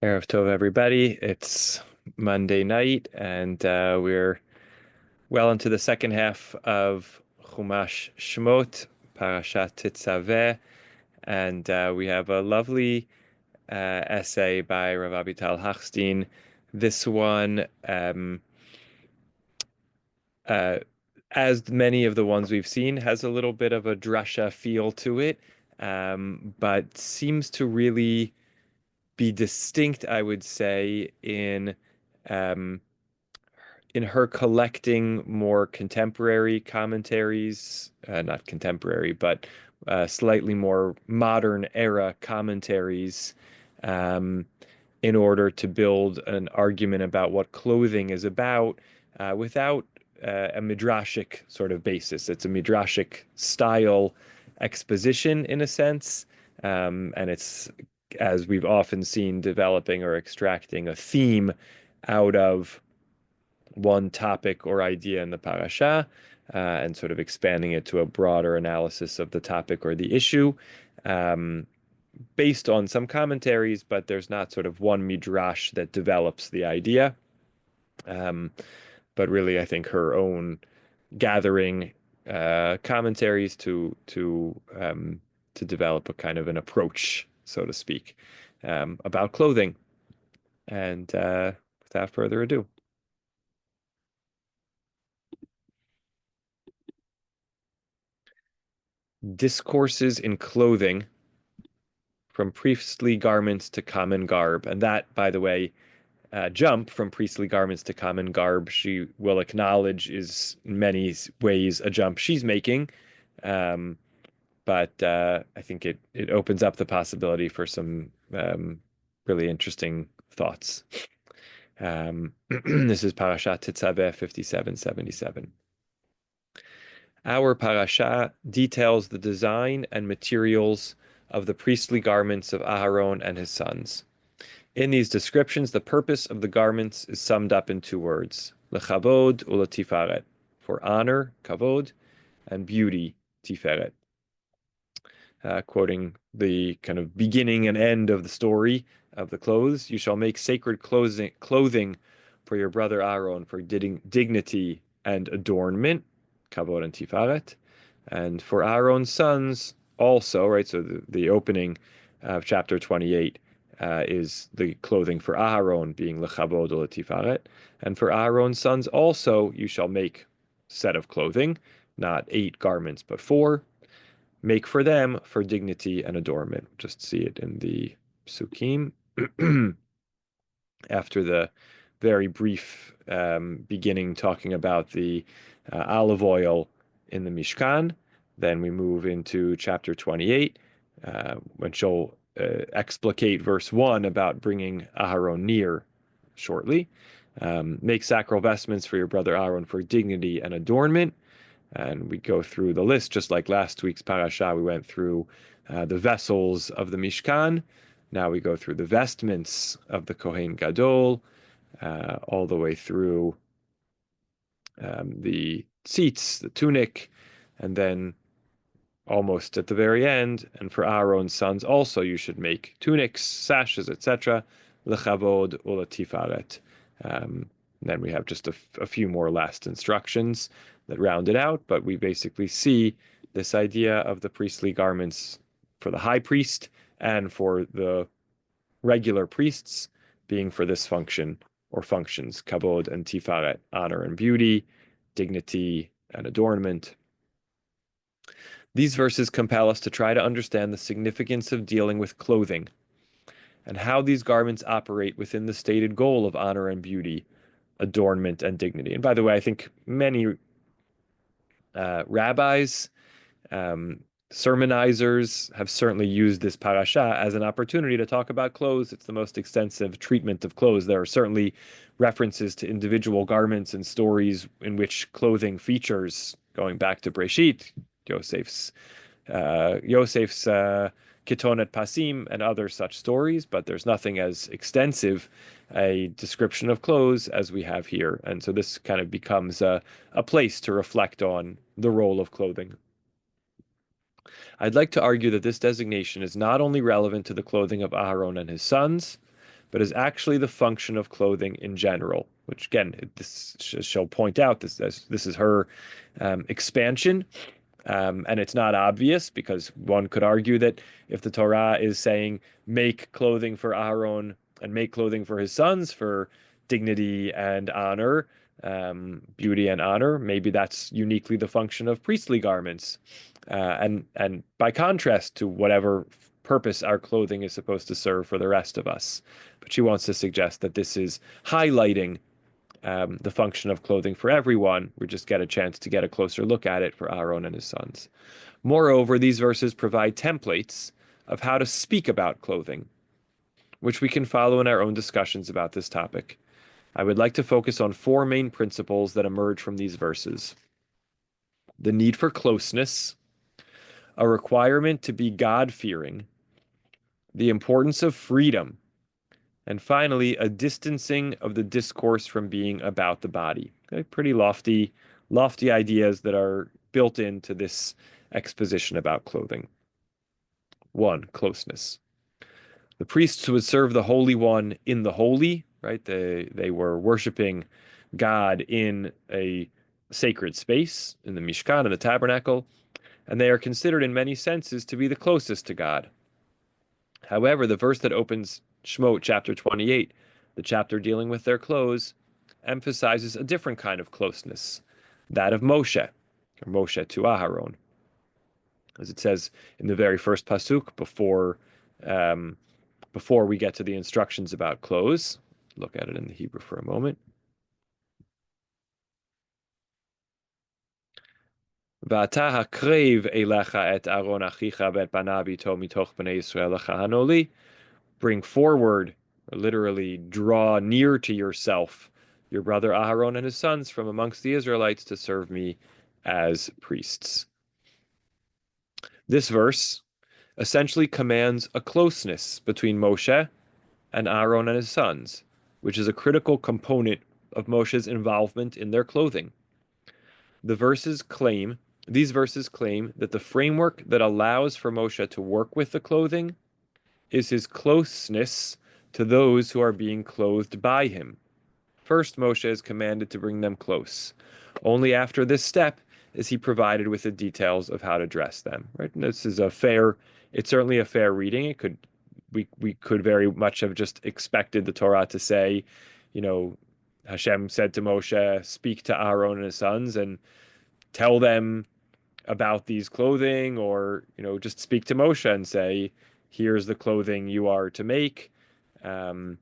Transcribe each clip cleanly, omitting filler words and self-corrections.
Erev Tov, everybody. It's Monday night, and we're well into the second half of Chumash Shemot, Parashat Tetzaveh, and we have a lovely essay by Rav Avital Hachstein. This one, uh, as many of the ones we've seen, has a little bit of a drasha feel to it, but seems to really be distinct, I would say, um, in her collecting more contemporary commentaries, not contemporary, but slightly more modern era commentaries, um, in order to build an argument about what clothing is about, without a midrashic sort of basis. It's a midrashic style exposition in a sense, and it's, as we've often seen, developing or extracting a theme out of one topic or idea in the parasha, and sort of expanding it to a broader analysis of the topic or the issue, um, based on some commentaries, but there's not sort of one midrash that develops the idea. Um, but really, I think her own gathering commentaries to develop a kind of an approach, so to speak, about clothing. And without further ado, discourses in clothing from priestly garments to common garb. And that, by the way, jump from priestly garments to common garb, she will acknowledge is in many ways a jump she's making. Um, but I think it opens up the possibility for some really interesting thoughts. This is Parashat Tetzaveh 5777. Our parasha details the design and materials of the priestly garments of Aharon and his sons. In these descriptions, the purpose of the garments is summed up in two words: lechavod uletiferet, for honor, kavod, and beauty, tiferet. Quoting the kind of beginning and end of the story of the clothes: you shall make sacred clothing for your brother Aaron for dignity and adornment, kavod and tiferet, and for Aaron's sons also, right? So the opening of chapter 28 is the clothing for Aaron being lechavod tiferet, and for Aaron's sons also you shall make set of clothing, not 8 garments but 4. Make for them for dignity and adornment. Just see it in the psukim. After the very brief beginning talking about the olive oil in the Mishkan, then we move into chapter 28, when she'll explicate verse 1 about bringing Aharon near shortly. Make sacral vestments for your brother Aaron for dignity and adornment. And we go through the list, just like last week's parasha. We went through the vessels of the Mishkan. Now we go through the vestments of the Kohen Gadol, all the way through the seats, the tunic, and then almost at the very end, and for Aaron's sons also you should make tunics, sashes, etc. Lechavod ulatifaret. Then we have just a few more last instructions that round it out, but we basically see this idea of the priestly garments for the high priest and for the regular priests being for this function or functions: kavod and tifaret, honor and beauty, dignity and adornment. These verses compel us to try to understand the significance of dealing with clothing and how these garments operate within the stated goal of honor and beauty, adornment and dignity. And by the way, I think many rabbis, um, sermonizers have certainly used this parasha as an opportunity to talk about clothes. It's the most extensive treatment of clothes. There are certainly references to individual garments and stories in which clothing features, going back to Breshit, Yosef's Ketonet Pasim and other such stories, but there's nothing as extensive a description of clothes as we have here. And so this kind of becomes a place to reflect on the role of clothing. I'd like to argue that this designation is not only relevant to the clothing of Aharon and his sons, but is actually the function of clothing in general. Which again, she'll point out this is her expansion. And it's not obvious because one could argue that if the Torah is saying make clothing for Aaron and make clothing for his sons for dignity and honor, beauty and honor, maybe that's uniquely the function of priestly garments. And by contrast to whatever purpose our clothing is supposed to serve for the rest of us. But she wants to suggest that this is highlighting the function of clothing for everyone. We just get a chance to get a closer look at it for Aaron and his sons. Moreover, these verses provide templates of how to speak about clothing, which we can follow in our own discussions about this topic. I would like to focus on four main principles that emerge from these verses: the need for closeness, a requirement to be God-fearing, the importance of freedom, and finally, a distancing of the discourse from being about the body. Okay, pretty lofty ideas that are built into this exposition about clothing. One, closeness. The priests would serve the Holy One in the holy, right? They were worshiping God in a sacred space, in the Mishkan, in the tabernacle, and they are considered in many senses to be the closest to God. However, the verse that opens Shemot chapter 28, the chapter dealing with their clothes, emphasizes a different kind of closeness, that of Moshe, or Moshe to Aharon. As it says in the very first pasuk, before we get to the instructions about clothes, look at it in the Hebrew for a moment. V'ata hakrev elecha et Aaron achicha v'et banav ito mitoch bnei Yisrael lechahano li. Bring forward, or literally draw near to yourself, your brother Aharon and his sons from amongst the Israelites to serve me as priests. This verse essentially commands a closeness between Moshe and Aaron and his sons, which is a critical component of Moshe's involvement in their clothing. These verses claim that the framework that allows for Moshe to work with the clothing is his closeness to those who are being clothed by him. First, Moshe is commanded to bring them close. Only after this step is he provided with the details of how to dress them. Right? And this is it's certainly a fair reading. We could very much have just expected the Torah to say, Hashem said to Moshe, speak to Aaron and his sons and tell them about these clothing, or just speak to Moshe and say, here's the clothing you are to make, or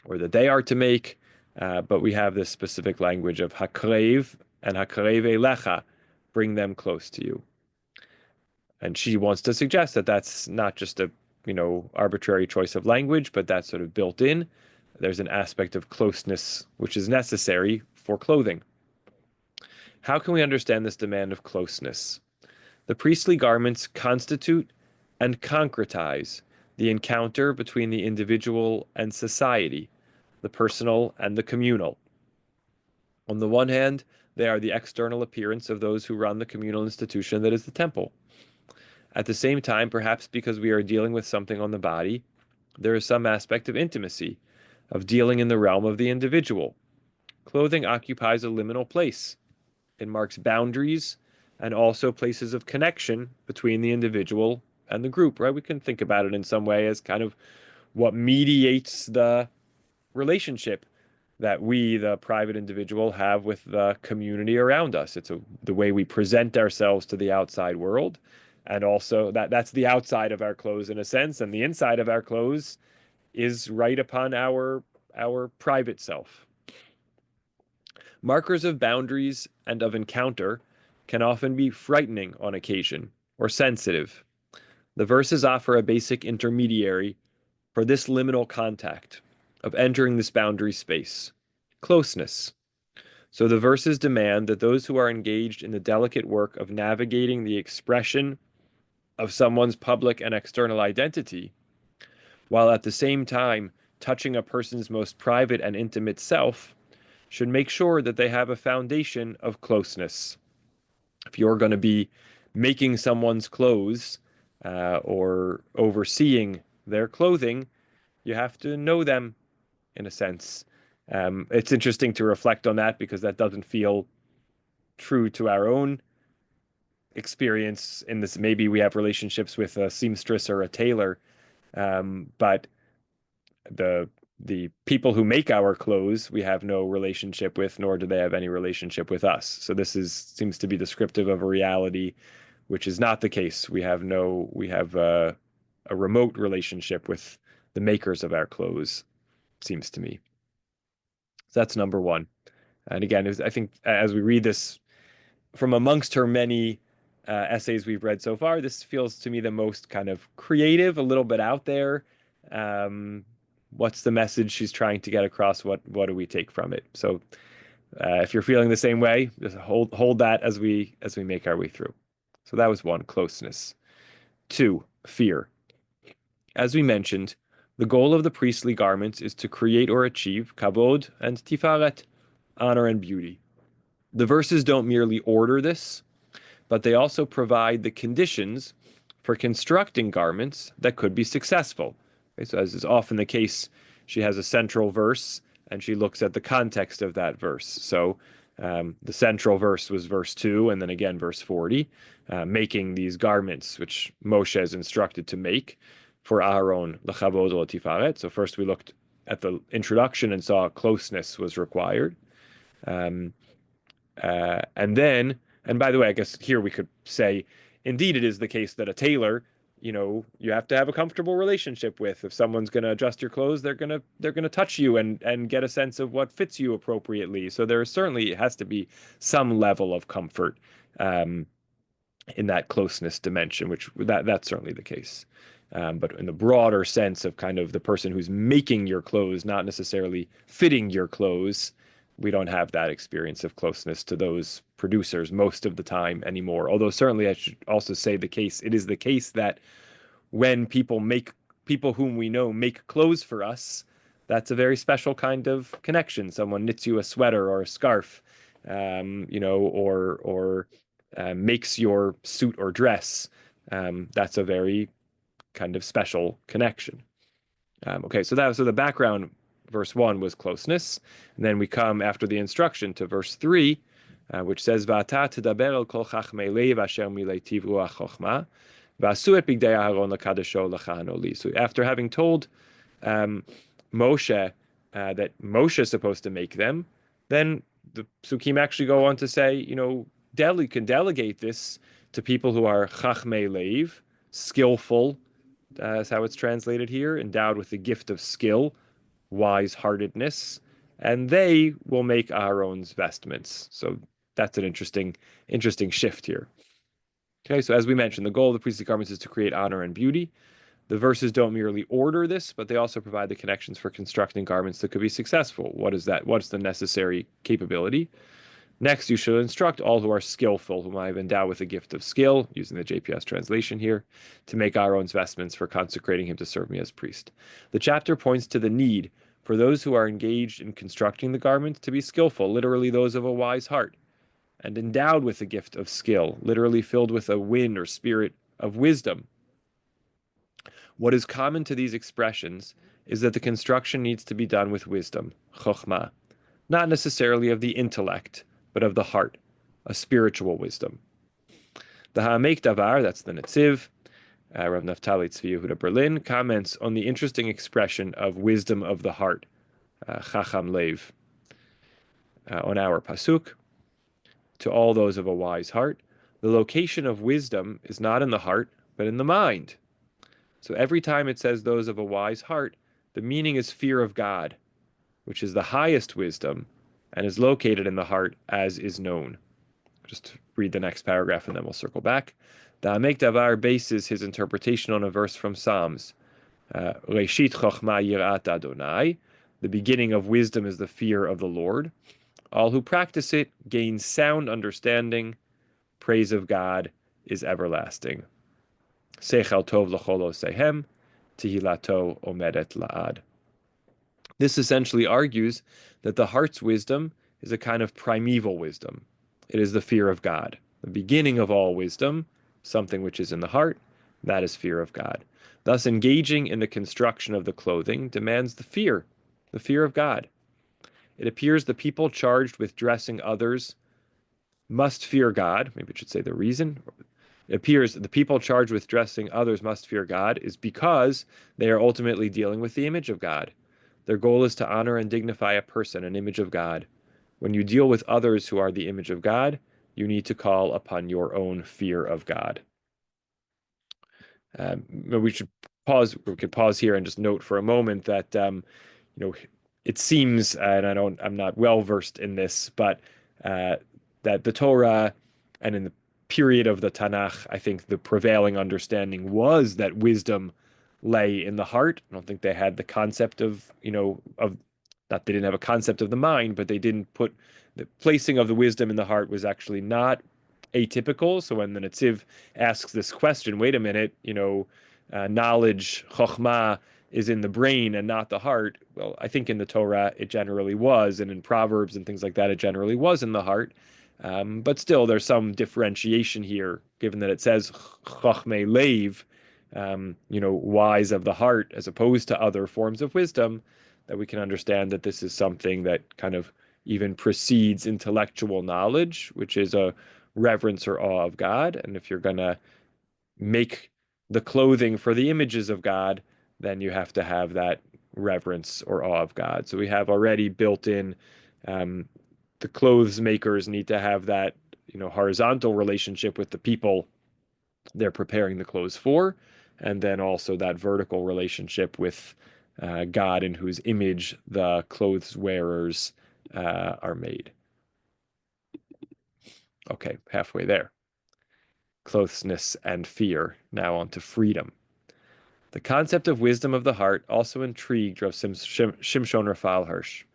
that they are to make. But we have this specific language of hakrev and hakrev elecha, bring them close to you. And she wants to suggest that that's not just a arbitrary choice of language, but that's sort of built in. There's an aspect of closeness which is necessary for clothing. How can we understand this demand of closeness? The priestly garments constitute and concretize the encounter between the individual and society, the personal and the communal. On the one hand, they are the external appearance of those who run the communal institution that is the temple. At the same time, perhaps because we are dealing with something on the body, there is some aspect of intimacy, of dealing in the realm of the individual. Clothing occupies a liminal place. It marks boundaries and also places of connection between the individual and the group, right? We can think about it in some way as kind of what mediates the relationship that we, the private individual, have with the community around us. It's the way we present ourselves to the outside world. And also that's the outside of our clothes in a sense, and the inside of our clothes is right upon our private self. Markers of boundaries and of encounter can often be frightening on occasion or sensitive. The verses offer a basic intermediary for this liminal contact of entering this boundary space, closeness. So the verses demand that those who are engaged in the delicate work of navigating the expression of someone's public and external identity, while at the same time touching a person's most private and intimate self, should make sure that they have a foundation of closeness. If you're going to be making someone's clothes or overseeing their clothing, You have to know them in a sense. It's interesting to reflect on that because that doesn't feel true to our own experience in this. Maybe we have relationships with a seamstress or a tailor, but the the people who make our clothes we have no relationship with, nor do they have any relationship with us. So this is seems to be descriptive of a reality which is not the case. We have a remote relationship with the makers of our clothes, seems to me. So that's number one. And again, I think as we read this from amongst her many essays we've read so far, this feels to me the most kind of creative, a little bit out there. Um, what's the message she's trying to get across? What do we take from it? So if you're feeling the same way, just hold that as we make our way through. So that was one, closeness. Two, fear. As we mentioned, the goal of the priestly garments is to create or achieve kavod and tifaret, honor and beauty. The verses don't merely order this, but they also provide the conditions for constructing garments that could be successful. Okay, so, as is often the case, she has a central verse and she looks at the context of that verse. So, the central verse was verse 2, and then again, verse 40, making these garments which Moshe is instructed to make for Aaron, l'chavod l'tifaret. So, first we looked at the introduction and saw closeness was required. Um, and then, and by the way, I guess here we could say, indeed, it is the case that a tailor, you have to have a comfortable relationship with. If someone's going to adjust your clothes, they're gonna touch you and get a sense of what fits you appropriately. So there certainly has to be some level of comfort um, in that closeness dimension, which that's certainly the case. But in the broader sense of kind of the person who's making your clothes, not necessarily fitting your clothes, we don't have that experience of closeness to those producers most of the time anymore. Although certainly I should also say it is the case that when people whom we know make clothes for us, that's a very special kind of connection. Someone knits you a sweater or a scarf, or makes your suit or dress. That's a very kind of special connection. Okay, so the background, verse 1 was closeness, and then we come after the instruction to verse 3, which says, "Va'ata tedaber el kol chachmei leiv asher mileitiv ruach chochma, va'asu et bigdei Aharon lekadesho lechano li." So after having told um, Moshe that Moshe is supposed to make them, then the Sukkim actually go on to say, can delegate this to people who are chachmei leiv, skillful, is how it's translated here, endowed with the gift of skill, wise-heartedness, and they will make Aaron's vestments. So that's an interesting shift here. Okay, so as we mentioned, the goal of the priestly garments is to create honor and beauty. The verses don't merely order this, but they also provide the connections for constructing garments that could be successful. What is that? What's the necessary capability? Next, you should instruct all who are skillful, whom I have endowed with the gift of skill, using the JPS translation here, to make Aaron's vestments for consecrating him to serve me as priest. The chapter points to the need for those who are engaged in constructing the garments to be skillful, literally those of a wise heart, and endowed with the gift of skill, literally filled with a wind or spirit of wisdom. What is common to these expressions is that the construction needs to be done with wisdom, chokhmah, not necessarily of the intellect, but of the heart, a spiritual wisdom. The Ha'amek Davar, that's the Netziv, Rav Naftali Tzvi Yehuda Berlin, comments on the interesting expression of wisdom of the heart, Chacham Lev, on our Pasuk. To all those of a wise heart, the location of wisdom is not in the heart, but in the mind. So every time it says those of a wise heart, the meaning is fear of God, which is the highest wisdom and is located in the heart as is known. Just read the next paragraph and then we'll circle back. The Ha'amek Davar bases his interpretation on a verse from Psalms. Reshit Chochma Yirat Adonai. The beginning of wisdom is the fear of the Lord. All who practice it gain sound understanding. Praise of God is everlasting. Seichel Tov L'cholo Sehem. Tehilato Omedet La'ad. This essentially argues that the heart's wisdom is a kind of primeval wisdom. It is the fear of God, the beginning of all wisdom, something which is in the heart, That is fear of God. Thus, engaging in the construction of the clothing demands the fear of God. It appears the people charged with dressing others must fear God. Maybe it should say the reason. It appears that the people charged with dressing others must fear God is because they are ultimately dealing with the image of God. Their goal is to honor and dignify a person, an image of God. When you deal with others who are the image of God, you need to call upon your own fear of God. We should pause. We could pause here and just note for a moment that you know, it seems, and I'm not well versed in this, but uh, that the Torah and in the period of the Tanakh, I think the prevailing understanding was that wisdom lay in the heart. I don't think they had the concept of, of not they didn't have a concept of the mind, but they didn't put the placing of the wisdom in the heart was actually not atypical. So when the Netziv asks this question, wait a minute, knowledge, chokhmah, is in the brain and not the heart. Well, I think in the Torah it generally was, and in Proverbs and things like that, it generally was in the heart. But still, there's some differentiation here, given that it says chokhmeh leiv, wise of the heart, as opposed to other forms of wisdom, that we can understand that this is something that kind of even precedes intellectual knowledge, which is a reverence or awe of God. And if you're going to make the clothing for the images of God, then you have to have that reverence or awe of God. So we have already built in um, the clothes makers need to have that, horizontal relationship with the people they're preparing the clothes for, and then also that vertical relationship with God in whose image the clothes wearers are made. Okay, halfway there. Closeness and fear. Now on to freedom. The concept of wisdom of the heart also intrigued Rav Shimshon Raphael Hirsch.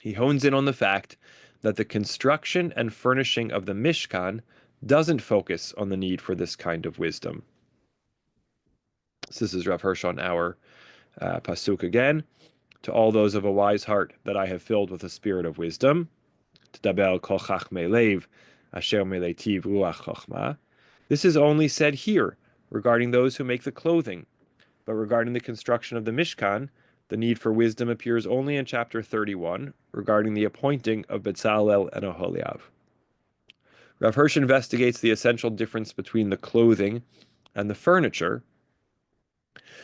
He hones in on the fact that the construction and furnishing of the Mishkan doesn't focus on the need for this kind of wisdom. So this is Rav Hirsch on our pasuk again. To all those of a wise heart that I have filled with a spirit of wisdom, Tdabel kol chachmei lev, asher meletiv ruach chochma. This is only said here regarding those who make the clothing, but regarding the construction of the Mishkan, the need for wisdom appears only in chapter 31 regarding the appointing of Bezalel and Oholiav. Rav Hirsch investigates the essential difference between the clothing and the furniture,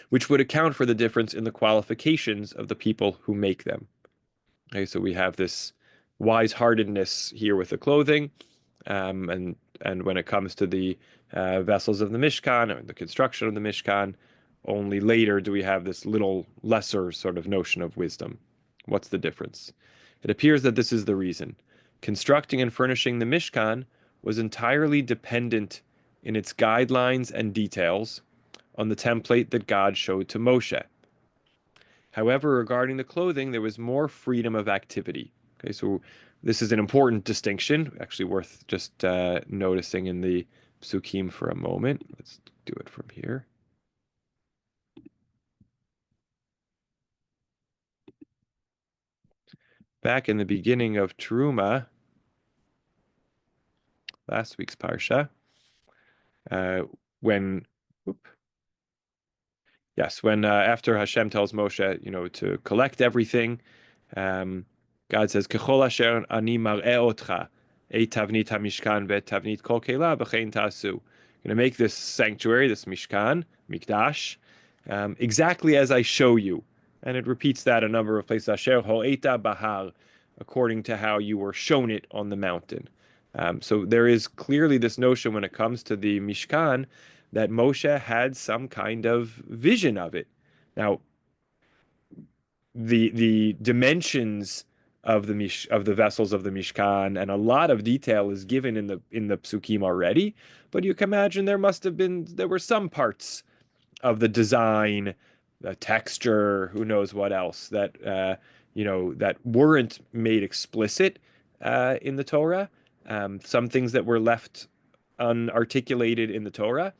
which would account for the difference in the qualifications of the people who make them. Okay, so we have this wise-heartedness here with the clothing, and when it comes to the vessels of the Mishkan or the construction of the Mishkan, only later do we have this little lesser sort of notion of wisdom. What's the difference? It appears that this is the reason. Constructing and furnishing the Mishkan was entirely dependent in its guidelines and details on the template that God showed to Moshe. However, regarding the clothing, there was more freedom of activity. Okay, so this is an important distinction, actually worth just noticing in the psukim for a moment. Let's do it from here. Back in the beginning of Teruma, last week's Parsha, uh, when, when after Hashem tells Moshe, to collect everything, God says, "Kechol asher ani mar'eh otcha, et tavnit hamishkan ve'et tavnit kol kela b'chein ta'asu." Going to make this sanctuary, this mishkan, mikdash, exactly as I show you, and it repeats that a number of places. Asher ho'eta bahar, according to how you were shown it on the mountain. So there is clearly this notion when it comes to the mishkan that Moshe had some kind of vision of it. Now, the dimensions of the vessels of the Mishkan, and a lot of detail is given in the psukim already. But you can imagine there were some parts of the design, the texture, who knows what else that that weren't made explicit in the Torah. Some things that were left unarticulated in the Torah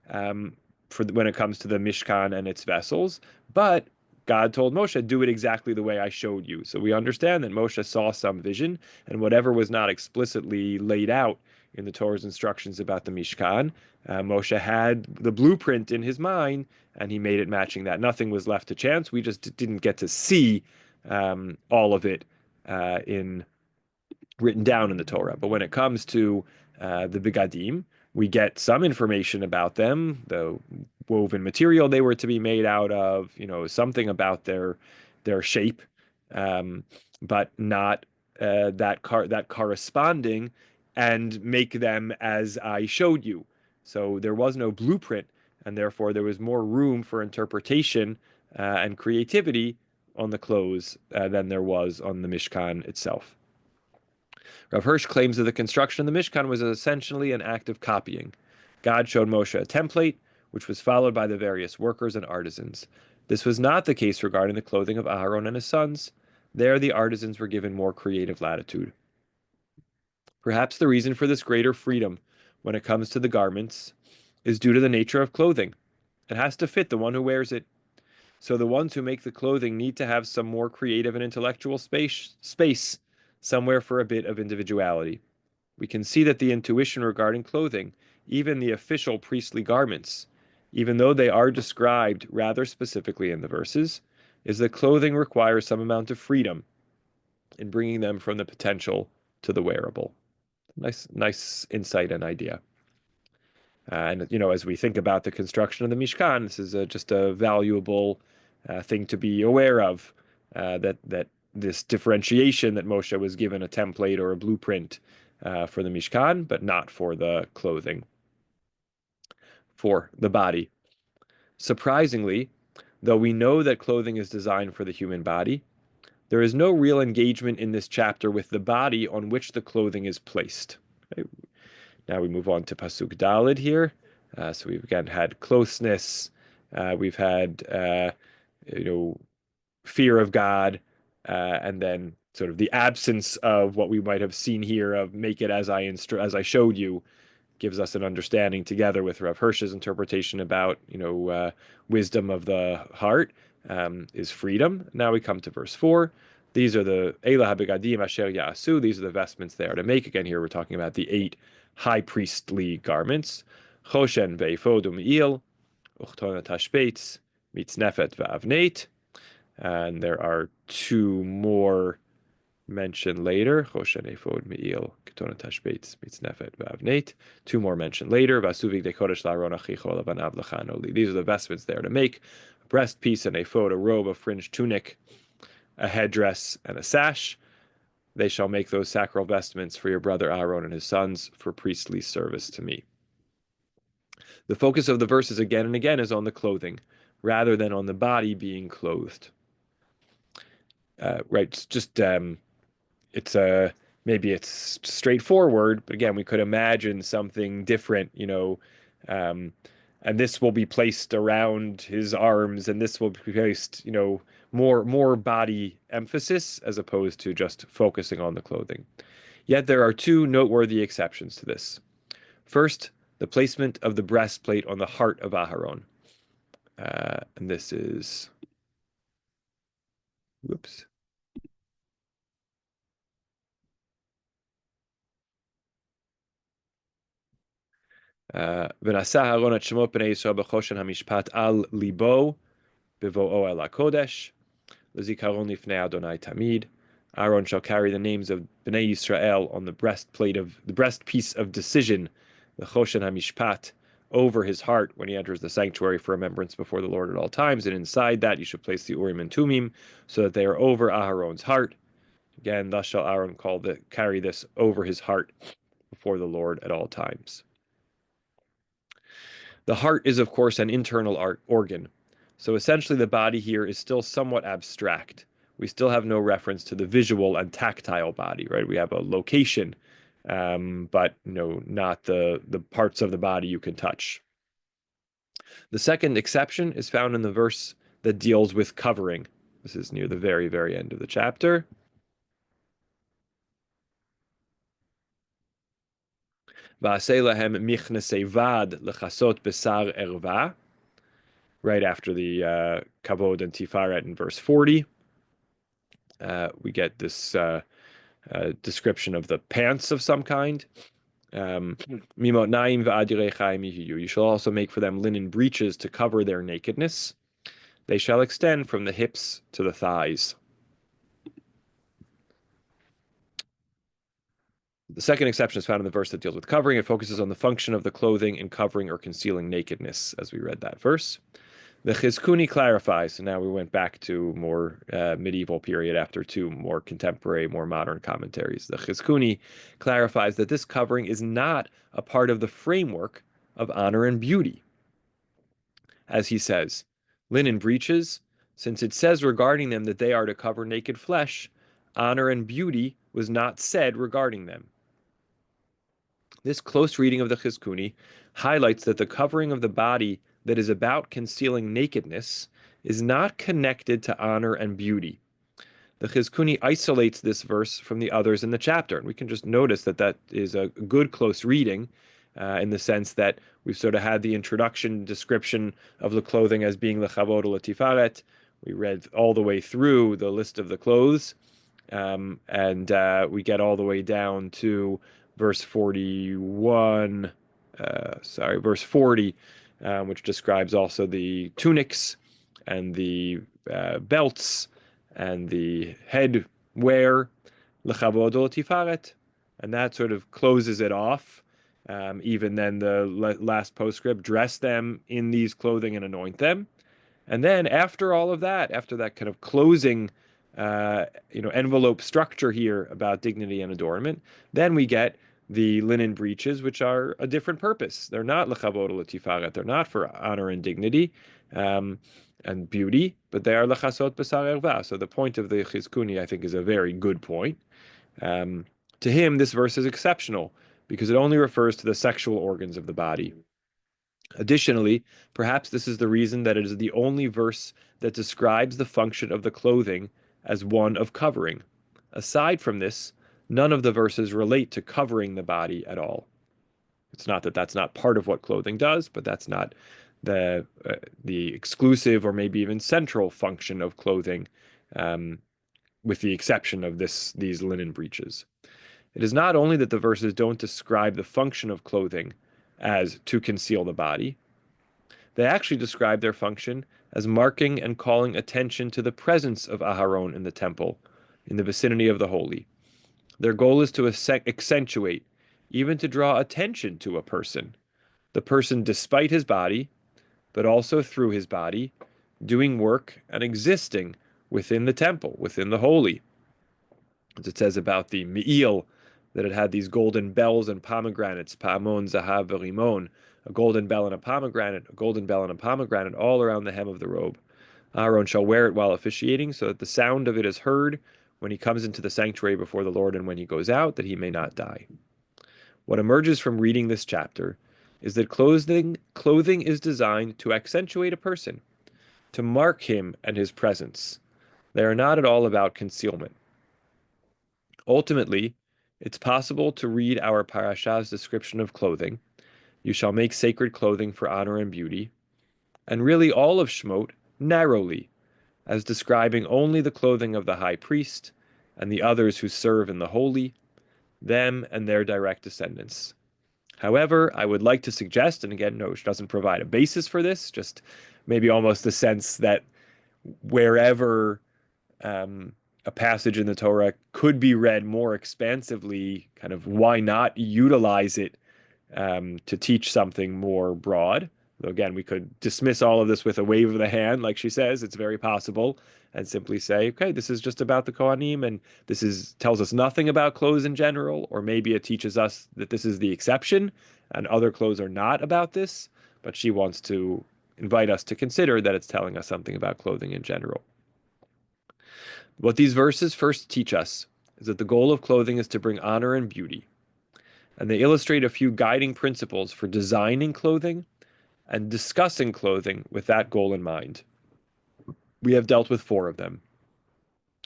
when it comes to the Mishkan and its vessels, but God told Moshe, do it exactly the way I showed you. So we understand that Moshe saw some vision, and whatever was not explicitly laid out in the Torah's instructions about the Mishkan. Moshe had the blueprint in his mind, and he made it matching that. Nothing was left to chance. We just didn't get to see all of it in written down in the Torah. But when it comes to the Begadim, we get some information about them, the woven material they were to be made out of, something about their shape, um, but not that corresponding and make them as I showed you. So there was no blueprint, and therefore there was more room for interpretation and creativity on the clothes than there was on the Mishkan itself. Rav Hirsch claims that the construction of the Mishkan was essentially an act of copying. God showed Moshe a template, which was followed by the various workers and artisans. This was not the case regarding the clothing of Aharon and his sons. There, the artisans were given more creative latitude. Perhaps the reason for this greater freedom when it comes to the garments is due to the nature of clothing. It has to fit the one who wears it. So the ones who make the clothing need to have some more creative and intellectual space somewhere for a bit of individuality. We can see that the intuition regarding clothing, even the official priestly garments, even though they are described rather specifically in the verses, is that clothing requires some amount of freedom in bringing them from the potential to the wearable. Nice insight and idea. And as we think about the construction of the Mishkan, this is just a valuable thing to be aware of. That this differentiation that Moshe was given a template or a blueprint for the Mishkan, but not for the clothing, for the body. Surprisingly, though we know that clothing is designed for the human body, there is no real engagement in this chapter with the body on which the clothing is placed. Okay. Now we move on to Pasuk Dalid here. So we've again had closeness, we've had fear of God, and then sort of the absence of what we might have seen here of make it as I showed you, gives us an understanding together with Rav Hirsch's interpretation about wisdom of the heart is freedom. Now we come to verse 4. These are the Elah habegadim asher ya'asu. These are the vestments they are to make. Again, here we're talking about the 8 high priestly garments. Choshen ve'efod u'me'il, uchton tashbeitz, mitznefet ve'avneit. And there are 2 more mentioned later. Choshen ephod me'il ketona tashbeitz mitznefet ve'avneit. 2 more mentioned later. Vasuvig de kodesh la'aron achicho levanav lechanoli. These are the vestments there to make: a breastpiece, an ephod, a robe, a fringed tunic, a headdress, and a sash. They shall make those sacral vestments for your brother Aaron and his sons for priestly service to me. The focus of the verses again and again is on the clothing, rather than on the body being clothed. Right, it's just it's maybe it's straightforward, but again, we could imagine something different, and this will be placed around his arms, and this will be placed, more body emphasis as opposed to just focusing on the clothing. Yet there are 2 noteworthy exceptions to this. First, the placement of the breastplate on the heart of Aharon. And this is, whoops. ונשא אהרון את שמות בני ישראל בחושן המשפט על ליבו בבואו אל הקודש, לזיכרון לפני אדוני תמיד. Aaron shall carry the names of Bnei Yisrael on the breastpiece of decision, the Choshen HaMishpat, over his heart when he enters the sanctuary for remembrance before the Lord at all times. And inside that you should place the Urim and Tumim so that they are over Aharon's heart. Again, thus shall Aaron carry this over his heart before the Lord at all times. The heart is, of course, an internal organ. So essentially the body here is still somewhat abstract. We still have no reference to the visual and tactile body, right? We have a location, but not the parts of the body you can touch. The second exception is found in the verse that deals with covering. This is near the very, very end of the chapter. Va'aseh lahem michnasei vad lechasot besar erva. Right after the kavod and tifaret in verse 40. We get this description of the pants of some kind. Mimot naim v'adirei chaim yihiyu. You shall also make for them linen breeches to cover their nakedness. They shall extend from the hips to the thighs. The second exception is found in the verse that deals with covering. It focuses on the function of the clothing in covering or concealing nakedness, as we read that verse. The Chizkuni clarifies, so now we went back to more medieval period after two more contemporary, more modern commentaries. The Chizkuni clarifies that this covering is not a part of the framework of honor and beauty. As he says, linen breeches, since it says regarding them that they are to cover naked flesh, honor and beauty was not said regarding them. This close reading of the Chizkuni highlights that the covering of the body that is about concealing nakedness is not connected to honor and beauty. The Chizkuni isolates this verse from the others in the chapter, and we can just notice that that is a good close reading in the sense that we've sort of had the introduction description of the clothing as being the chavod l'tifaret. We read all the way through the list of the clothes, and we get all the way down to verse 41, verse 40, which describes also the tunics and the belts and the headwear, lechavod tifaret, and that sort of closes it off. Even then, the last postscript, dress them in these clothing and anoint them. And then after all of that, after that kind of closing, envelope structure here about dignity and adornment, then we get the linen breeches, which are a different purpose. They're not lechavod l'tifaret. They're not for honor and dignity and beauty, but they are lechasot b'sar erva. So the point of the Chizkuni, I think, is a very good point. To him, this verse is exceptional because it only refers to the sexual organs of the body. Additionally, perhaps this is the reason that it is the only verse that describes the function of the clothing as one of covering. Aside from this, none of the verses relate to covering the body at all. It's not that that's not part of what clothing does, but that's not the exclusive or maybe even central function of clothing, with the exception of these linen breeches. It is not only that the verses don't describe the function of clothing as to conceal the body, they actually describe their function as marking and calling attention to the presence of Aharon in the temple, in the vicinity of the holy. Their goal is to accentuate, even to draw attention to a person, the person despite his body, but also through his body, doing work and existing within the temple, within the holy. As it says about the Me'il, that it had these golden bells and pomegranates, Pa'amon, Zahav, Rimon, a golden bell and a pomegranate, a golden bell and a pomegranate, all around the hem of the robe. Aaron shall wear it while officiating, so that the sound of it is heard when he comes into the sanctuary before the Lord and when he goes out, that he may not die. What emerges from reading this chapter is that clothing is designed to accentuate a person, to mark him and his presence. They are not at all about concealment. Ultimately, it's possible to read our Parashah's description of clothing, you shall make sacred clothing for honor and beauty, and really all of Shemot narrowly, as describing only the clothing of the high priest and the others who serve in the holy, them and their direct descendants. However, I would like to suggest, and again, Nosh doesn't provide a basis for this, just maybe almost the sense that wherever a passage in the Torah could be read more expansively, kind of why not utilize it to teach something more broad? Though again, we could dismiss all of this with a wave of the hand, like she says, it's very possible, and simply say, okay, this is just about the Kohanim, and tells us nothing about clothes in general, or maybe it teaches us that this is the exception, and other clothes are not about this, but she wants to invite us to consider that it's telling us something about clothing in general. What these verses first teach us is that the goal of clothing is to bring honor and beauty, and they illustrate a few guiding principles for designing clothing and discussing clothing with that goal in mind. We have dealt with 4 of them.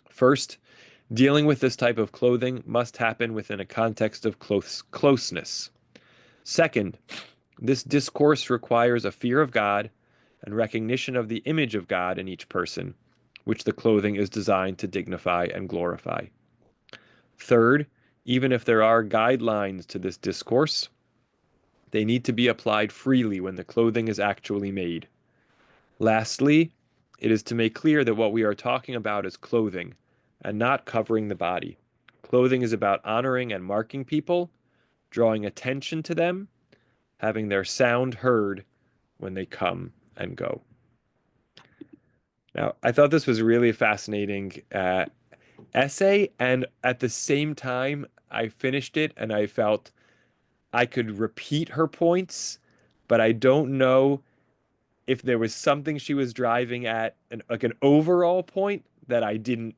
First, dealing with this type of clothing must happen within a context of closeness. Second, this discourse requires a fear of God and recognition of the image of God in each person, which the clothing is designed to dignify and glorify. Third, Even if there are guidelines to this discourse, they need to be applied freely when the clothing is actually made. Lastly, it is to make clear that what we are talking about is clothing and not covering the body. Clothing is about honoring and marking people, drawing attention to them, having their sound heard when they come and go. Now, I thought this was really a fascinating essay, and at the same time, I finished it and I felt I could repeat her points, but I don't know if there was something she was driving at, like an overall point that I didn't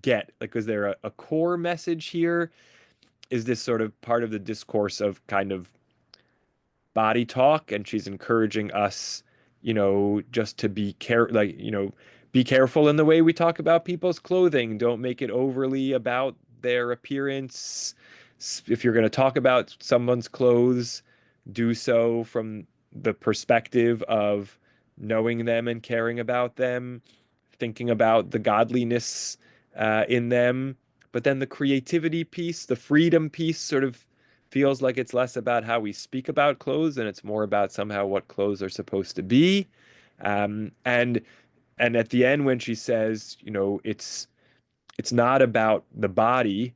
get. Like, was there a core message here? Is this sort of part of the discourse of kind of body talk, and she's encouraging us, just to be careful in the way we talk about people's clothing. Don't make it overly about their appearance. If you're going to talk about someone's clothes, do so from the perspective of knowing them and caring about them, thinking about the godliness in them. But then the creativity piece, the freedom piece, sort of feels like it's less about how we speak about clothes and it's more about somehow what clothes are supposed to be. Um, and and at the end when she says, it's not about the body,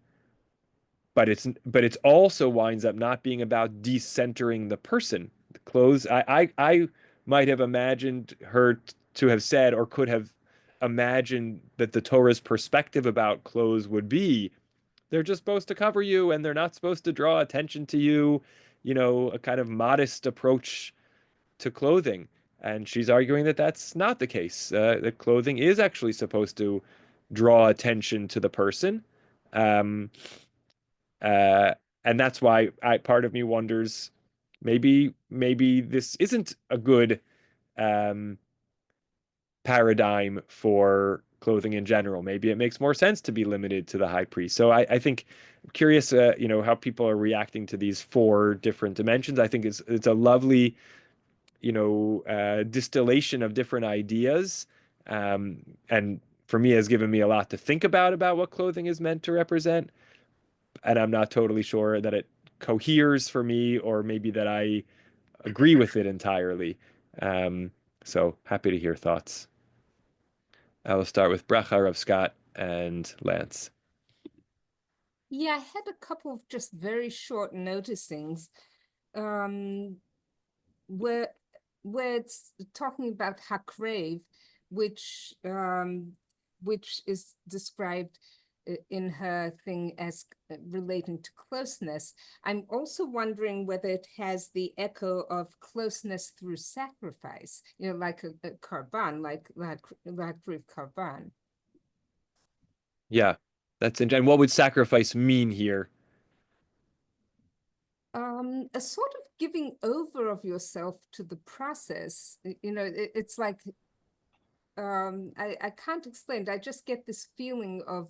but it's also winds up not being about decentering the person. The clothes, I might have imagined her to have said, or could have imagined that the Torah's perspective about clothes would be they're just supposed to cover you and they're not supposed to draw attention to you, a kind of modest approach to clothing. And she's arguing that that's not the case. That clothing is actually supposed to draw attention to the person. Um, uh, and that's why part of me wonders, maybe this isn't a good um, paradigm for clothing in general. Maybe it makes more sense to be limited to the high priest. So I think I'm curious, how people are reacting to these four different dimensions. I think it's a lovely, distillation of different ideas, and for me has given me a lot to think about what clothing is meant to represent. And I'm not totally sure that it coheres for me, or maybe that I agree with it entirely. Um, so happy to hear thoughts. I will start with Bracha, Rav Scott, and Lance. Yeah, I had a couple of just very short noticings. Um, where where it's talking about Hakrave, which which is described in her thing as relating to closeness. I'm also wondering whether it has the echo of closeness through sacrifice, like a karban, like Riv karban. Yeah, that's interesting. And what would sacrifice mean here? A sort of giving over of yourself to the process. It's like I can't explain it. I just get this feeling of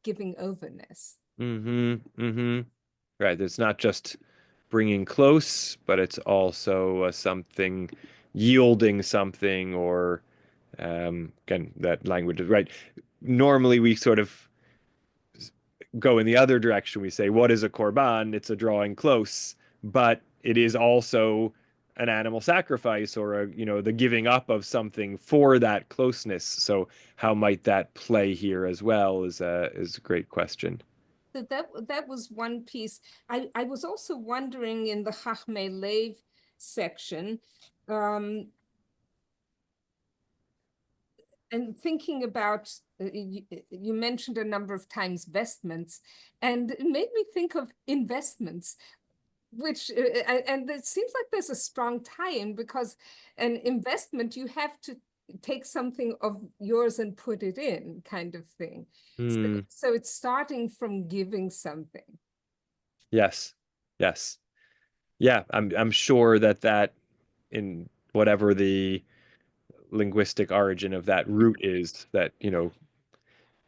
giving overness. Mm-hmm. Mm-hmm. Right. It's not just bringing close, but it's also something yielding something, or again, that language is right. Normally, we sort of go in the other direction. We say, what is a korban? It's a drawing close, but it is also an animal sacrifice, or the giving up of something for that closeness. So how might that play here as well is a great question. So that was one piece. I was also wondering in the Chachmei Lev section, um, and thinking about you mentioned a number of times vestments, and it made me think of investments, which and it seems like there's a strong tie-in because an investment you have to take something of yours and put it in, kind of thing. So, Hmm. so it's starting from giving something. Yes. Yes. Yeah. I'm sure that in whatever the linguistic origin of that root is, that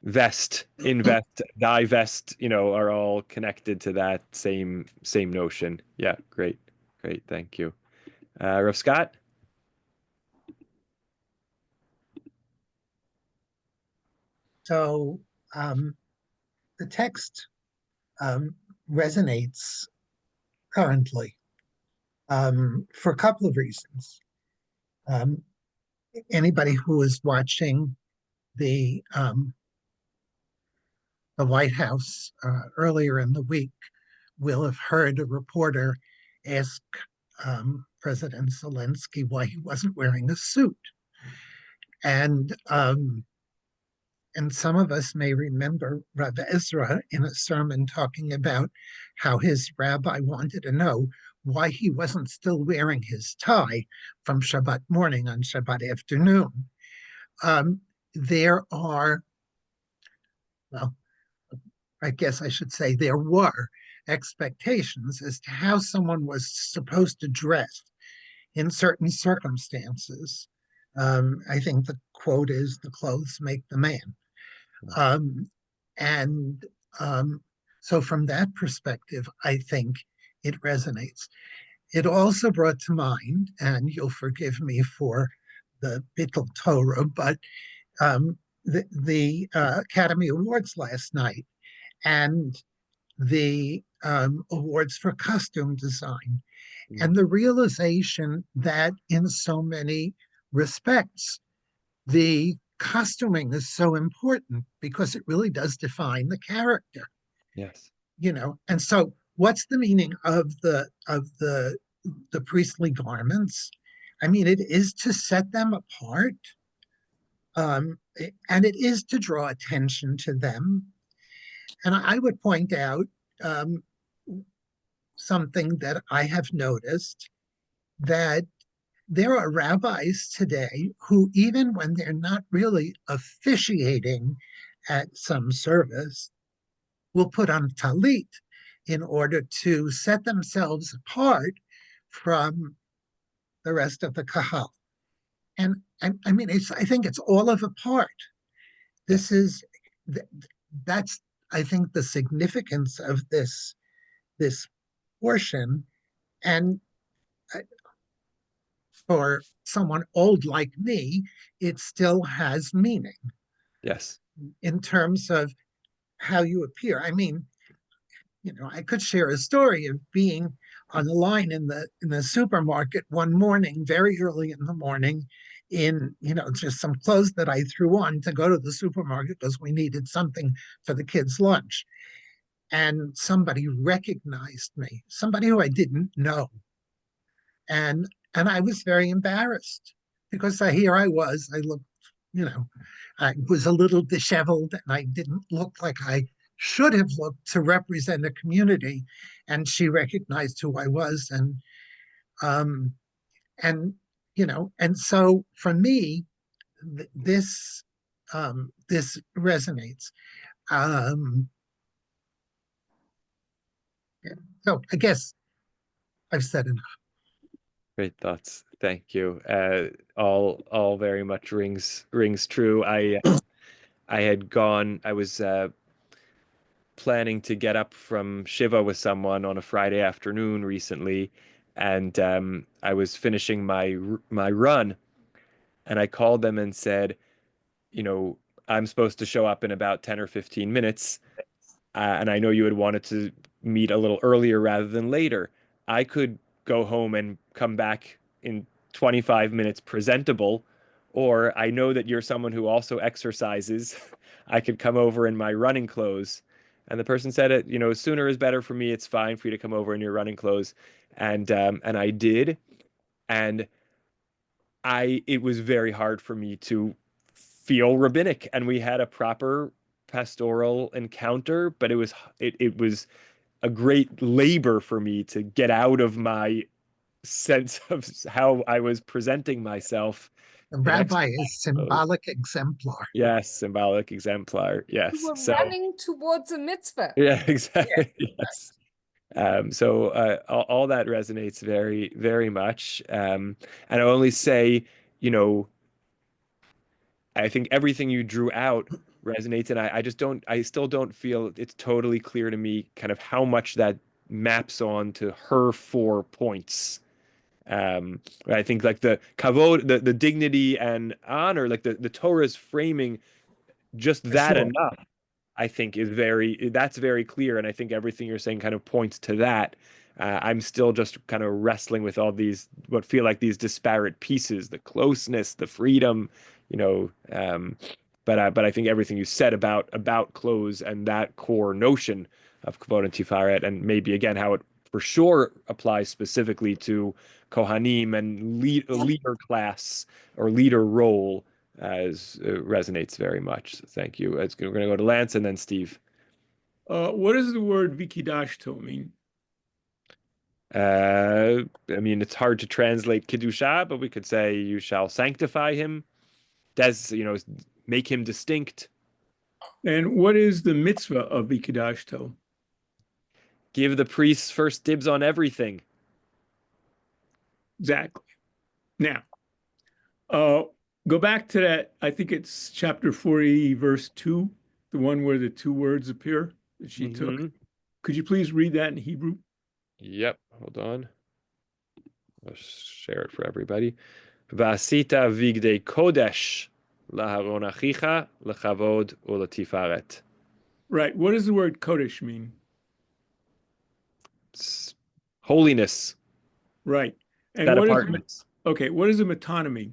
vest, invest, divest, are all connected to that same notion. Yeah, great, great, thank you. Rav Scott? So the text resonates currently for a couple of reasons. Um, Anybody who is watching the um, the White House earlier in the week will have heard a reporter ask President Zelensky why he wasn't wearing a suit, and and some of us may remember Rav Ezra in a sermon talking about how his rabbi wanted to know why he wasn't still wearing his tie from Shabbat morning on Shabbat afternoon. Um, there are, well, I guess I should say there were expectations as to how someone was supposed to dress in certain circumstances. I think the quote is the clothes make the man. Um, and so, from that perspective, I think it resonates. It also brought to mind, and you'll forgive me for the Bittul Torah, but the Academy Awards last night and the awards for costume design, Mm. and the realization that in so many respects, the costuming is so important because it really does define the character, Yes. and so what's the meaning of the priestly garments? I mean, it is to set them apart, um, and it is to draw attention to them. And I would point out um, something that I have noticed, that there are rabbis today who, even when they're not really officiating at some service, will put on talit in order to set themselves apart from the rest of the kahal. And I mean, I think it's all of a part. This Yes. is that's I think the significance of this portion. And for someone old like me, it still has meaning Yes. in terms of how you appear. I mean, I could share a story of being on the line in the supermarket one morning, very early in the morning, in just some clothes that I threw on to go to the supermarket because we needed something for the kids' lunch. And somebody recognized me, somebody who I didn't know, and I was very embarrassed because here I was. I looked, you know, I was a little disheveled, and I didn't look like I should have looked to represent a community. And she recognized who I was, um, and and so for me, this resonates. Um, yeah. So I guess I've said enough. Great thoughts. Thank you. All very much rings true. I had gone. I was planning to get up from Shiva with someone on a Friday afternoon recently, and I was finishing my run, and I called them and said, you know, I'm supposed to show up in about 10 or 15 minutes. And I know you had wanted to meet a little earlier rather than later. I could go home and come back in 25 minutes presentable, or I know that you're someone who also exercises. I could come over in my running clothes. And the person said it, sooner is better for me. It's fine for you to come over in your running clothes. And I did. And it was very hard for me to feel rabbinic. And we had a proper pastoral encounter, but it was a great labor for me to get out of my sense of how I was presenting myself The in rabbi exercise is clothes. symbolic exemplar. Yes, symbolic exemplar. You Yes. were So running towards a mitzvah. yeah, exactly. Yes. So all that resonates very, very much. And I only say, you know, I think everything you drew out resonates, and I still don't feel it's totally clear to me kind of how much that maps on to her 4 points. I think like the kavod, the dignity and honor, like the Torah's framing just For that sure. enough. I think that's very clear, and I think everything you're saying kind of points to that. I'm still just kind of wrestling with all these what feel like these disparate pieces, the closeness, the freedom, you know. But I think everything you said about clothes and that core notion of kavod and tiferet, and maybe again how it for sure applies specifically to Kohanim and leader class or leader role as resonates very much. So thank you. We're going to go to Lance and then Steve. What does the word vikidashto mean? I mean, it's hard to translate kedusha, but we could say you shall sanctify him, make him distinct. And what is the mitzvah of vikidashto? Give the priests first dibs on everything. Exactly. Now, go back to that. I think it's chapter 40, verse 2, the one where the two words appear that she took. Could you please read that in Hebrew? Yep. Hold on. I'll share it for everybody. Vasita vigdei kodesh laharon achicha lechavod ulatifaret. Right. What does the word kodesh mean? Holiness. Right. And Set what is apartments. what does a metonymy?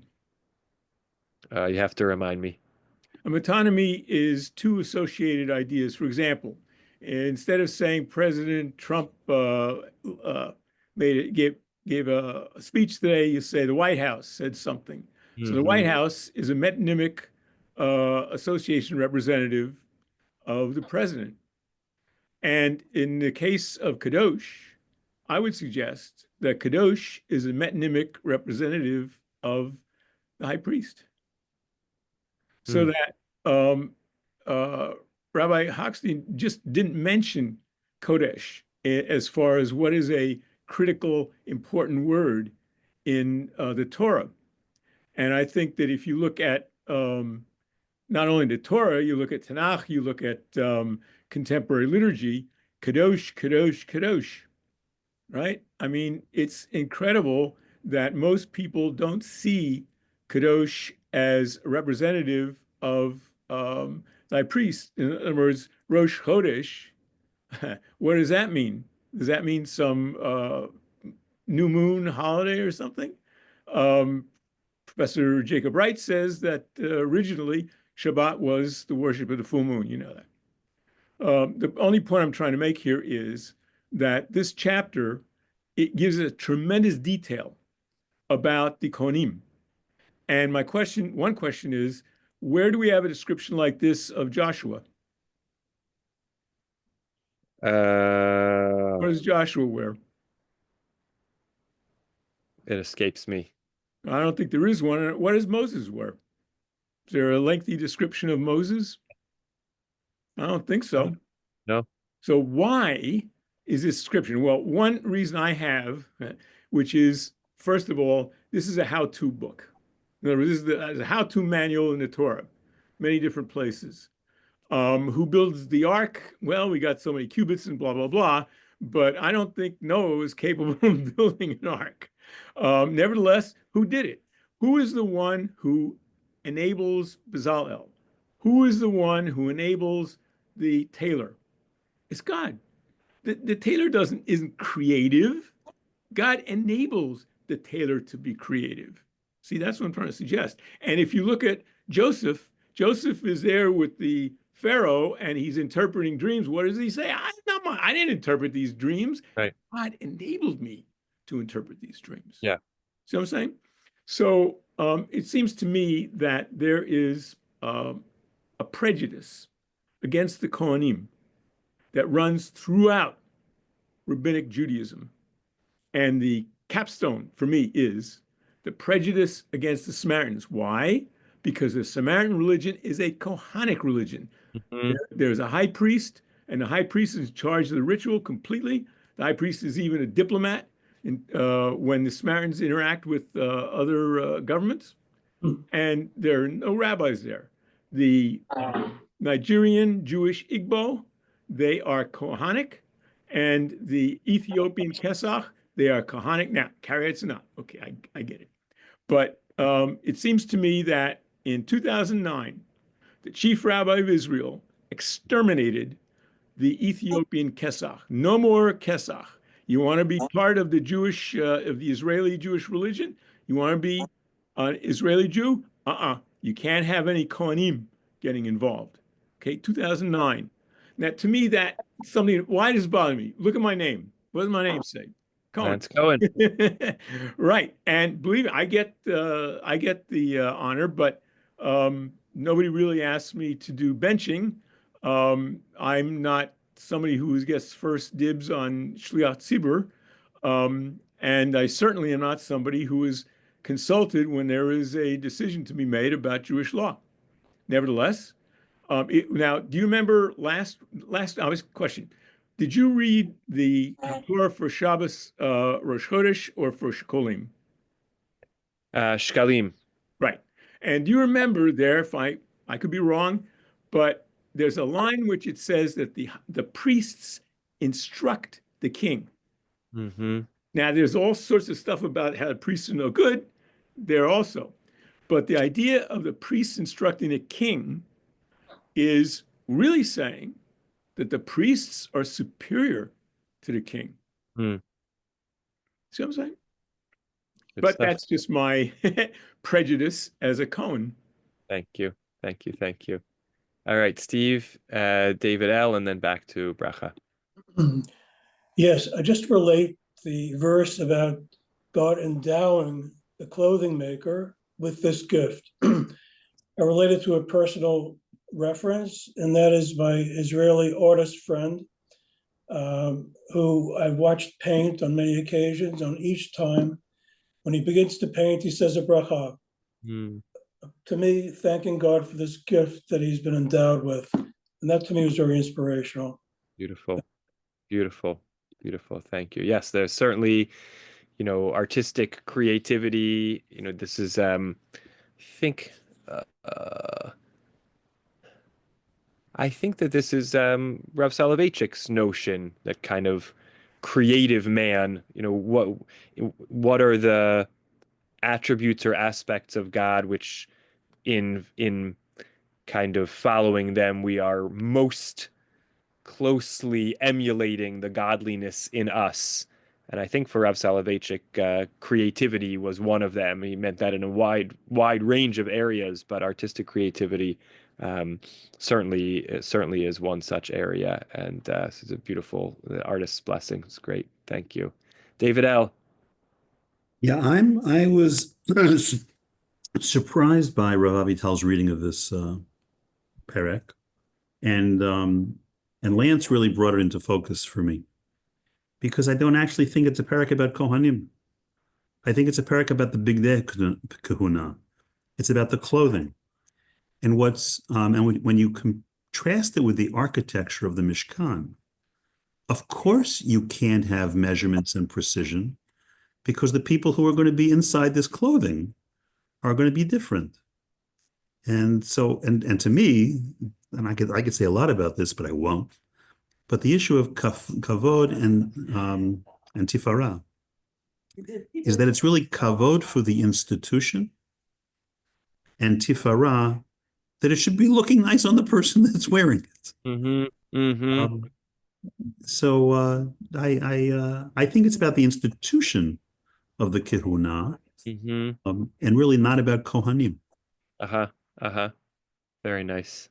You have to remind me. A metonymy is two associated ideas. For example, instead of saying President Trump gave a speech today, you say the White House said something. So the White House is a metonymic association representative of the president. And in the case of Kadosh, I would suggest that Kadosh is a metonymic representative of the high priest. So that Rabbi Hochstein just didn't mention Kodesh as far as what is a critical, important word in the Torah. And I think that if you look at not only the Torah, you look at Tanakh, you look at contemporary liturgy, Kadosh, Kadosh, Kadosh, right? I mean, it's incredible that most people don't see Kadosh as a representative of thy priest. In other words, Rosh Chodesh, what does that mean? Does that mean some new moon holiday or something? Professor Jacob Wright says that originally Shabbat was the worship of the full moon. You know that. The only point I'm trying to make here is that this chapter, it gives a tremendous detail about the Kohanim. And one question is, where do we have a description like this of Joshua? What does Joshua wear? It escapes me. I don't think there is one. What does Moses wear? Is there a lengthy description of Moses? I don't think so. No. So why is this description? Well, one reason I have, which is, first of all, this is a how-to book. In other words, this is a how-to manual in the Torah, many different places. Who builds the ark? Well, we got so many cubits and blah, blah, blah, but I don't think Noah was capable of building an ark. Nevertheless, who did it? Who is the one who enables Bezalel? Who is the one who enables the tailor? It's God. The tailor isn't creative. God enables the tailor to be creative. See, that's what I'm trying to suggest. And if you look at Joseph, Joseph is there with the Pharaoh and he's interpreting dreams. What does he say? I didn't interpret these dreams. Right. God enabled me to interpret these dreams. Yeah. See what I'm saying? So it seems to me that there is a prejudice against the Kohanim that runs throughout rabbinic Judaism. And the capstone for me is the prejudice against the Samaritans. Why? Because the Samaritan religion is a Kohanic religion. There's a high priest, and the high priest is in charge of the ritual completely. The high priest is even a diplomat when the Samaritans interact with other governments. And there are no rabbis there. The Nigerian Jewish Igbo, they are Kohanic, and the Ethiopian Kesach, they are Kohanic. Now, Karaites are not. Okay, I get it. But it seems to me that in 2009, the chief rabbi of Israel exterminated the Ethiopian Kesach. No more Kesach. You want to be part of the of the Israeli Jewish religion? You want to be an Israeli Jew? You can't have any Kohanim getting involved. Okay, 2009. Now, to me, that something. Why does it bother me? Look at my name. What does my name say? Cohen. Lance Cohen. Right, and believe me, I get the honor, but nobody really asked me to do benching. I'm not somebody who gets first dibs on Shliach Tzibur, and I certainly am not somebody who is consulted when there is a decision to be made about Jewish law. Nevertheless, now, do you remember last question? Did you read the Torah for Shabbos, Rosh Chodesh, or for Shkolim? Shkalim. Right. And do you remember there, if I could be wrong, but there's a line which it says that the priests instruct the king. Mm-hmm. Now, there's all sorts of stuff about how the priests are no good there also. But the idea of the priests instructing a king is really saying that the priests are superior to the king. Mm. See what I'm saying? Good But stuff. that's just my prejudice as a Cohen. Thank you. Thank you. Thank you. All right, Steve, David L., and then back to Bracha. Yes, I just relate the verse about God endowing the clothing maker with this gift. I relate it to a personal reference, and that is my Israeli artist friend, who I've watched paint on many occasions. On each time, when he begins to paint, he says a bracha. Mm. To me, thanking God for this gift that he's been endowed with. And that to me was very inspirational. Beautiful. Beautiful. Beautiful. Thank you. Yes, there's certainly, artistic creativity. This is, I think that this is Rav Soloveitchik's notion, that kind of creative man. What are the attributes or aspects of God which in kind of following them we are most closely emulating the godliness in us. And I think for Rav Soloveitchik, creativity was one of them. He meant that in a wide range of areas, but artistic creativity certainly is one such area. And this is a beautiful artist's blessing. It's great. Thank you, David L. Yeah, I was surprised by Rav Avital's reading of this perek, and Lance really brought it into focus for me, because I don't actually think it's a perek about Kohanim. I think it's a perek about the Bigdei Kahuna. It's about the clothing, and when you contrast it with the architecture of the Mishkan, of course you can't have measurements and precision, because the people who are going to be inside this clothing are going to be different. And so, and to me, and I could say a lot about this, but I won't. But the issue of kavod and tifara is that it's really kavod for the institution, and tifara that it should be looking nice on the person that's wearing it. Mm-hmm. Mm-hmm. I think it's about the institution of the kehuna, Mm-hmm. and really not about Kohanim. Uh-huh. Uh-huh. Very nice.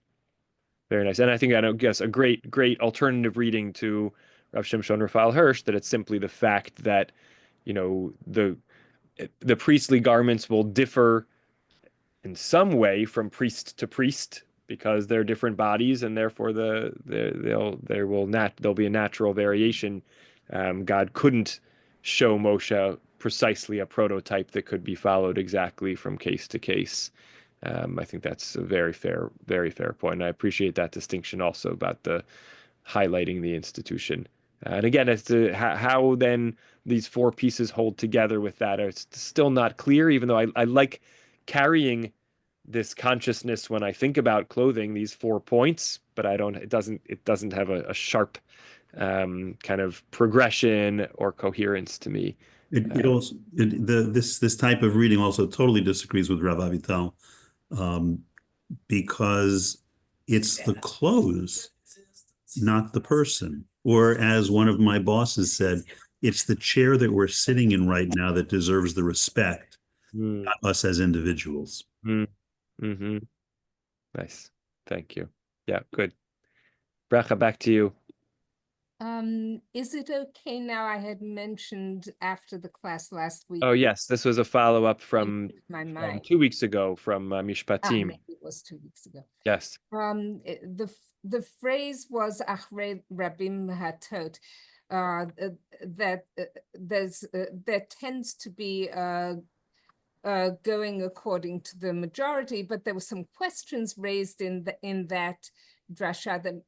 Very nice. And I think, guess a great alternative reading to Rav Shimshon Raphael Hirsch, that it's simply the fact that, the priestly garments will differ in some way from priest to priest, because they're different bodies, and therefore there'll be a natural variation. God couldn't show Moshe precisely a prototype that could be followed exactly from case to case. I think that's a very fair point. And I appreciate that distinction also about the highlighting the institution. And again, as to how then these four pieces hold together with that, it's still not clear, even though I like carrying this consciousness when I think about clothing, these 4 points, but it doesn't have a sharp kind of progression or coherence to me. This type of reading also totally disagrees with Rav Avital, because It's the clothes, not the person. Or as one of my bosses said, it's the chair that we're sitting in right now that deserves the respect, Mm, not us as individuals. mm-hmm. Nice. Thank you. Yeah, good. Bracha, back to you. Is it okay now? I had mentioned after the class last week. Oh, yes, this was a follow-up from My mind. 2 weeks ago from Mishpatim. Maybe it was 2 weeks ago. Yes. The phrase was Achrei Rabim Hatot. That there tends to be going according to the majority, but there were some questions raised in that drasha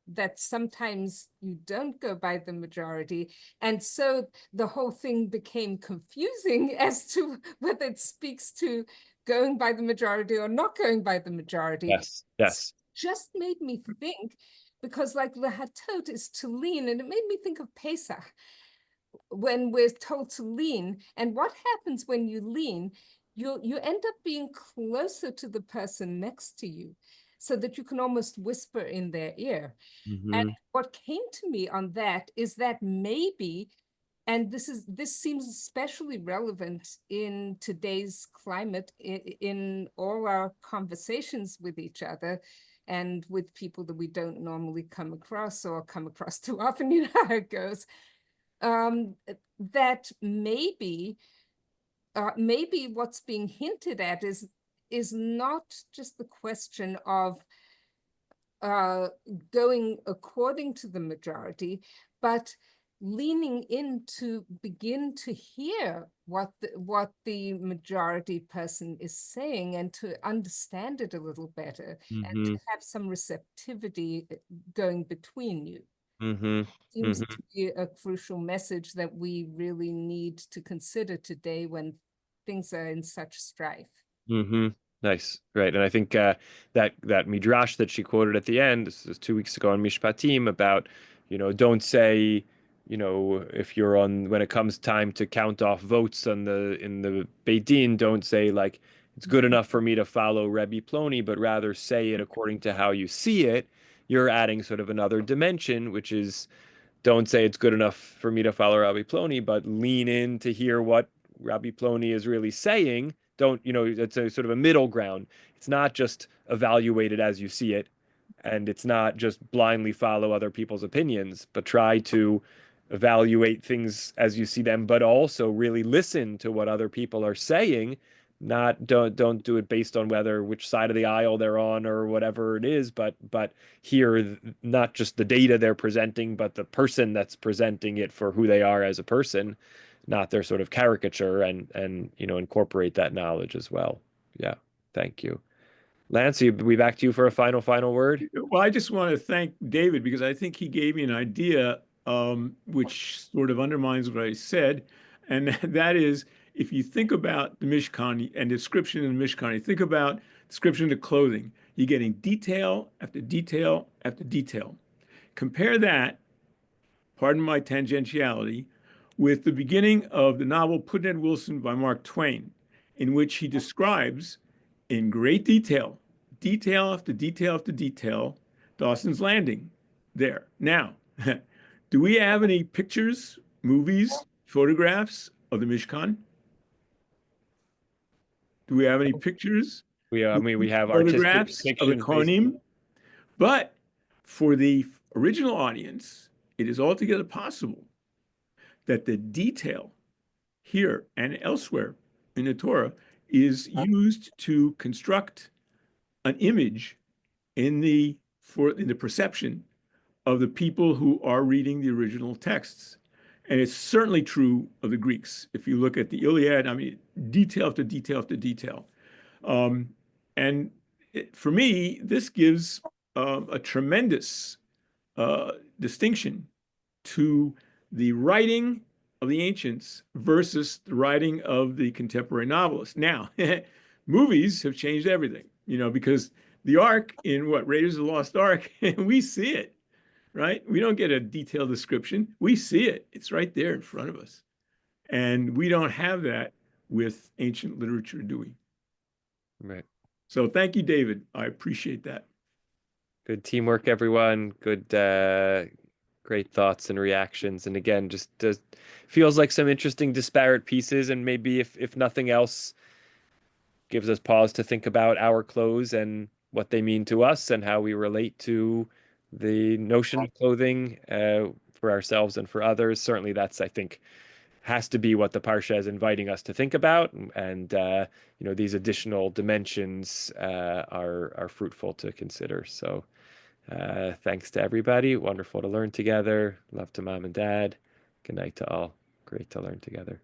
that sometimes you don't go by the majority, and so the whole thing became confusing as to whether it speaks to going by the majority or not going by the majority. Yes. Yes. Just made me think, because like lahatot is to lean, and it made me think of Pesach when we're told to lean. And what happens when you lean? You end up being closer to the person next to you, so that you can almost whisper in their ear. Mm-hmm. And what came to me on that is that maybe, and this seems especially relevant in today's climate, in all our conversations with each other and with people that we don't normally come across or come across too often, you know how it goes. That maybe what's being hinted at is not just the question of going according to the majority, but leaning in to begin to hear what the majority person is saying and to understand it a little better, and to have some receptivity going between you. Seems to be a crucial message that we really need to consider today when things are in such strife. Nice. Right. And I think that midrash that she quoted at the end, this was 2 weeks ago on Mishpatim, about, don't say, if you're when it comes time to count off votes in the Beit Din, don't say like, it's good enough for me to follow Rebbe Ploni, but rather say it according to how you see it. You're adding sort of another dimension, which is, don't say it's good enough for me to follow Rabbi Ploni, but lean in to hear what Rabbi Ploni is really saying. Don't, it's a sort of a middle ground. It's not just evaluate it as you see it, and it's not just blindly follow other people's opinions, but try to evaluate things as you see them, but also really listen to what other people are saying. Don't do it based on which side of the aisle they're on or whatever it is, but hear not just the data they're presenting, but the person that's presenting it for who they are as a person, not their sort of caricature, and incorporate that knowledge as well. Yeah, thank you. Lance, we back to you for a final word. Well, I just want to thank David, because I think he gave me an idea which sort of undermines what I said, and that is, if you think about the Mishkan and description in the Mishkan, you think about description of the clothing, you're getting detail after detail after detail. Compare that, pardon my tangentiality, with the beginning of the novel Pudd'nhead Wilson by Mark Twain, in which he describes in great detail, detail after detail after detail, Dawson's Landing there. Now, do we have any pictures, movies, photographs of the Mishkan? Do we have any pictures? We have artistic Photographs of the fiction. Kohanim? But for the original audience, it is altogether possible that the detail here and elsewhere in the Torah is used to construct an image in the perception of the people who are reading the original texts. And it's certainly true of the Greeks. If you look at the Iliad, I mean, detail after detail after detail. For me, this gives a tremendous distinction to the writing of the ancients versus the writing of the contemporary novelists. Now, movies have changed everything, because the Ark in Raiders of the Lost Ark, we see it, right? We don't get a detailed description. We see it. It's right there in front of us. And we don't have that with ancient literature, do we? Right. So thank you, David. I appreciate that. Good teamwork, everyone. Good, great thoughts and reactions. And again, just feels like some interesting disparate pieces, and maybe if nothing else, gives us pause to think about our clothes and what they mean to us and how we relate to the notion of clothing for ourselves and for others. Certainly, that's, I think, has to be what the Parsha is inviting us to think about. And these additional dimensions are fruitful to consider. So thanks to everybody. Wonderful to learn together. Love to mom and dad. Good night to all. Great to learn together.